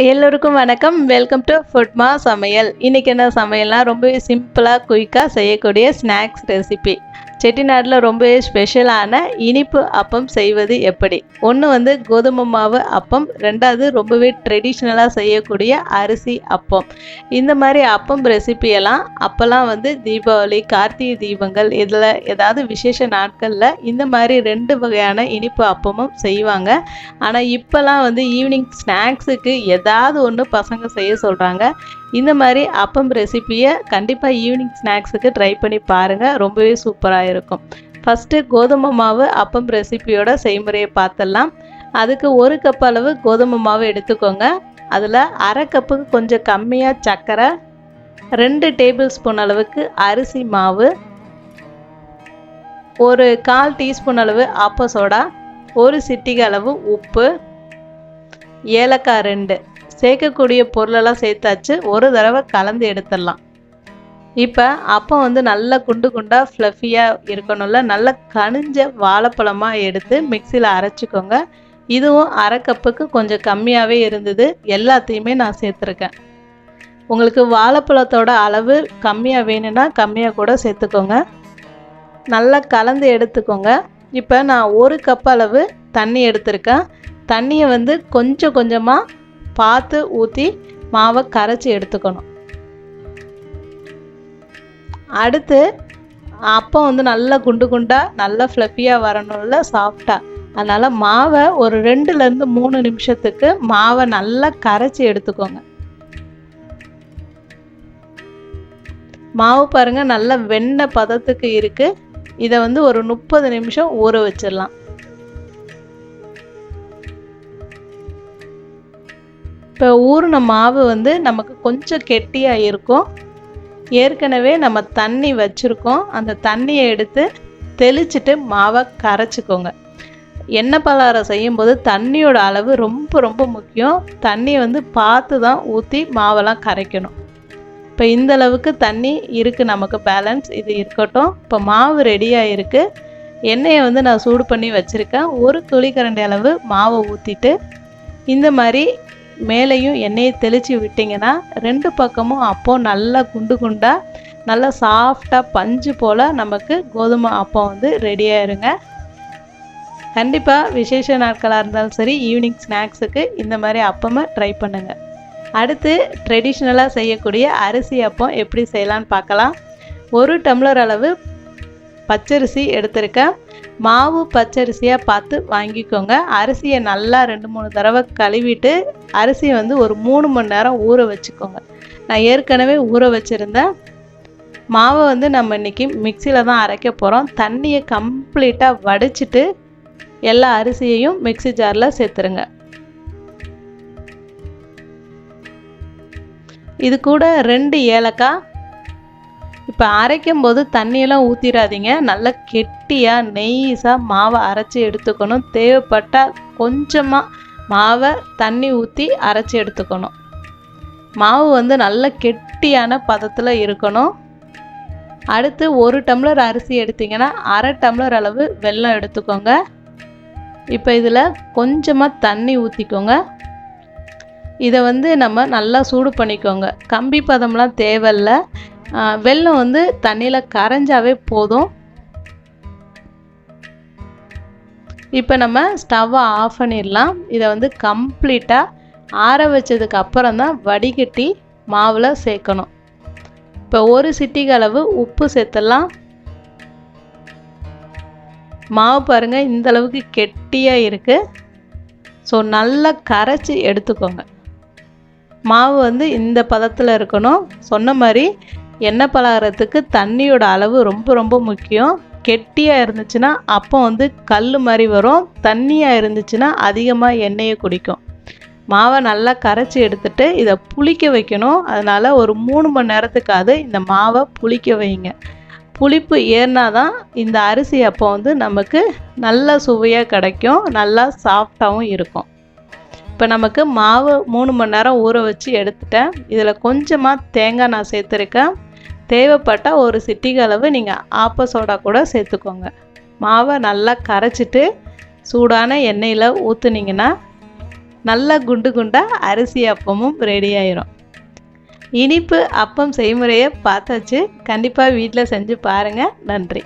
எல்லோருக்கும் வணக்கம். Welcome to ஃபுட்மா சமையல். இன்றைக்கி என்ன சமையல்னா ரொம்பவே சிம்பிளாக குயிக்காக செய்யக்கூடிய ஸ்நாக்ஸ் ரெசிபி. செட்டிநாட்டில் ரொம்பவே ஸ்பெஷலான இனிப்பு அப்பம் செய்வது எப்படி? ஒன்று கோதுமை மாவு அப்பம், ரெண்டாவது ரொம்பவே ட்ரெடிஷ்னலாக செய்யக்கூடிய அரிசி அப்பம். இந்த மாதிரி அப்பம் ரெசிபியெல்லாம் அப்போல்லாம் தீபாவளி, கார்த்திகை தீபங்கள் இதில் ஏதாவது விசேஷ நாட்களில் இந்த மாதிரி 2 வகையான இனிப்பு அப்பமும் செய்வாங்க. ஆனால் இப்போல்லாம் ஈவினிங் ஸ்நாக்ஸுக்கு ஏதாவது ஒன்று பசங்க செய்ய சொல்கிறாங்க. இந்த மாதிரி அப்பம் ரெசிப்பியை கண்டிப்பாக ஈவினிங் ஸ்நாக்ஸுக்கு ட்ரை பண்ணி பாருங்கள், ரொம்பவே சூப்பராக இருக்கும். ஃபஸ்ட்டு கோதுமை மாவு அப்பம் ரெசிப்பியோட செய்முறையை பார்த்துடலாம். அதுக்கு 1 கப் அளவு கோதுமை மாவு எடுத்துக்கோங்க. அதில் அரை கப்புக்கு கொஞ்சம் கம்மியாக சர்க்கரை, 2 டேபிள் ஸ்பூன் அளவுக்கு அரிசி மாவு, ஒரு 1/4 டீஸ்பூன் அளவு ஆப்ப சோடா, 1 சிட்டிகை அளவு உப்பு, ஏலக்காய் 2 சேர்க்கக்கூடிய பொருளெல்லாம் சேர்த்தாச்சு. ஒரு தடவை கலந்து எடுத்துடலாம். இப்போ அப்பம் நல்லா குண்டு குண்டாக ஃப்ளஃபியாக இருக்கணும்ல, நல்லா கனிஞ்ச வாழைப்பழமாக எடுத்து மிக்சியில் அரைச்சிக்கோங்க. இதுவும் அரை கப்புக்கு கொஞ்சம் கம்மியாகவே இருந்தது. எல்லாத்தையுமே நான் சேர்த்துருக்கேன். உங்களுக்கு வாழைப்பழத்தோட அளவு கம்மியாக வேணும்னா கம்மியாக கூட சேர்த்துக்கோங்க. நல்லா கலந்து எடுத்துக்கோங்க. இப்போ நான் 1 கப் அளவு தண்ணி எடுத்திருக்கேன். தண்ணியை கொஞ்சம் கொஞ்சமாக பார்த்து ஊற்றி மாவை கரைச்சி எடுத்துக்கணும். அடுத்து அப்பம் நல்லா குண்டு குண்டாக நல்லா ஃப்ளஃபியாக வரணும்ல, சாஃப்டாக. அதனால் மாவை ஒரு 2லேருந்து 3 நிமிஷத்துக்கு மாவை நல்லா கரைச்சி எடுத்துக்கோங்க. மாவு பாருங்கள் நல்லா வெண்ணெய் பதத்துக்கு இருக்குது. இதை ஒரு 30 நிமிஷம் ஊற வச்சிடலாம். இப்போ ஊறின மாவு நமக்கு கொஞ்சம் கெட்டியாக இருக்கும். ஏற்கனவே நம்ம தண்ணி வச்சுருக்கோம். அந்த தண்ணியை எடுத்து தெளிச்சிட்டு மாவை கரைச்சிக்கோங்க. எண்ணெய் பலகாரம் செய்யும்போது தண்ணியோட அளவு ரொம்ப ரொம்ப முக்கியம். தண்ணியை பார்த்து தான் ஊற்றி மாவெல்லாம் கரைக்கணும். இப்போ இந்த அளவுக்கு தண்ணி இருக்குது நமக்கு, பேலன்ஸ் இது இருக்கட்டும். இப்போ மாவு ரெடியாக இருக்குது. எண்ணெயை நான் சூடு பண்ணி வச்சுருக்கேன். 1 துளிக்கரண்டி அளவு மாவை ஊற்றிட்டு இந்த மாதிரி மேலேயும் எண்ணெயை தெளித்து விட்டிங்கன்னா 2 பக்கமும் அப்பம் நல்லா குண்டு குண்டாக நல்லா சாஃப்டாக பஞ்சு போல் நமக்கு கோதுமை அப்பம் ரெடியாகிருங்க. கண்டிப்பாக விசேஷ நாட்களாக இருந்தாலும் சரி, ஈவினிங் ஸ்நாக்ஸுக்கு இந்த மாதிரி அப்பமை ட்ரை பண்ணுங்கள். அடுத்து ட்ரெடிஷ்னலாக செய்யக்கூடிய அரிசி அப்பம் எப்படி செய்யலான்னு பார்க்கலாம். 1 டம்ளர் அளவு பச்சரிசி எடுத்திருக்கேன். மாவு பச்சரிசியாக பார்த்து வாங்கிக்கோங்க. அரிசியை நல்லா 2-3 தடவை கழுவிட்டு அரிசியை ஒரு 3 மணி நேரம் ஊற வச்சுக்கோங்க. நான் ஏற்கனவே ஊற வச்சுருந்தேன். மாவை நம்ம இன்றைக்கி மிக்சியில் தான் அரைக்க போகிறோம். தண்ணியை கம்ப்ளீட்டாக வடிச்சிட்டு எல்லா அரிசியையும் மிக்சி ஜாரில் சேர்த்துருங்க. இது கூட 2 ஏலக்காய். இப்போ அரைக்கும் போது தண்ணியெல்லாம் ஊற்றிடாதீங்க. நல்லா கெட்டியாக நெய்ஸாக மாவை அரைச்சி எடுத்துக்கணும். தேவைப்பட்டால் கொஞ்சமாக மாவை தண்ணி ஊற்றி அரைச்சி எடுத்துக்கணும். மாவு நல்லா கெட்டியான பதத்தில் இருக்கணும். அடுத்து 1 டம்ளர் அரிசி எடுத்திங்கன்னா அரை டம்ளர் அளவு வெல்லம் எடுத்துக்கோங்க. இப்போ இதில் கொஞ்சமாக தண்ணி ஊற்றிக்கோங்க. இதை நம்ம நல்லா சூடு பண்ணிக்கோங்க. கம்பி பதம்லாம் தேவையில்லை. வெல்லம் தண்ணியில் கரைஞ்சாவே போதும். இப்போ நம்ம ஸ்டவ்வை ஆஃப் பண்ணிடலாம். இதை கம்ப்ளீட்டாக ஆற வச்சதுக்கு அப்புறம் தான் வடிகட்டி மாவில் சேர்க்கணும். இப்போ 1 சிட்டிகை அளவு உப்பு சேர்த்துடலாம். மாவு பாருங்கள் இந்த அளவுக்கு கெட்டியாக இருக்குது. ஸோ நல்லா கரைச்சி எடுத்துக்கோங்க. மாவு இந்த பதத்தில் இருக்கணும். சொன்ன மாதிரி எண்ணெய் பலகாரத்துக்கு தண்ணியோட அளவு ரொம்ப ரொம்ப முக்கியம். கெட்டியாக இருந்துச்சுன்னா அப்பம் கல் மாதிரி வரும். தண்ணியாக இருந்துச்சுன்னா அதிகமாக எண்ணெயை குடிக்கும். மாவை நல்லா கரைச்சி எடுத்துட்டு இதை புளிக்க வைக்கணும். அதனால் ஒரு 3 மணி நேரத்துக்காவது இந்த மாவை புளிக்க வைங்க. புளிப்பு ஏறினா தான் இந்த அரிசி அப்பம் நமக்கு நல்ல சுவையாக கிடைக்கும், நல்லா சாஃப்டாகவும் இருக்கும். இப்போ நமக்கு மாவு 3 மணி நேரம் ஊற வச்சு எடுத்துட்டேன். இதில் கொஞ்சமாக தேங்காய் நான் சேர்த்துருக்கேன். தேவைப்பட்டால் 1 சிட்டிகை அளவு நீங்கள் ஆப்ப சோடா கூட சேர்த்துக்கோங்க. மாவை நல்லா கரைச்சிட்டு சூடான எண்ணெயில் ஊற்றுனீங்கன்னா நல்லா குண்டு குண்டாக அரிசி அப்பமும் ரெடி ஆயிரும். இனிப்பு அப்பம் செய்முறையை பார்த்தாச்சு. கண்டிப்பாக வீட்டில் செஞ்சு பாருங்கள். நன்றி.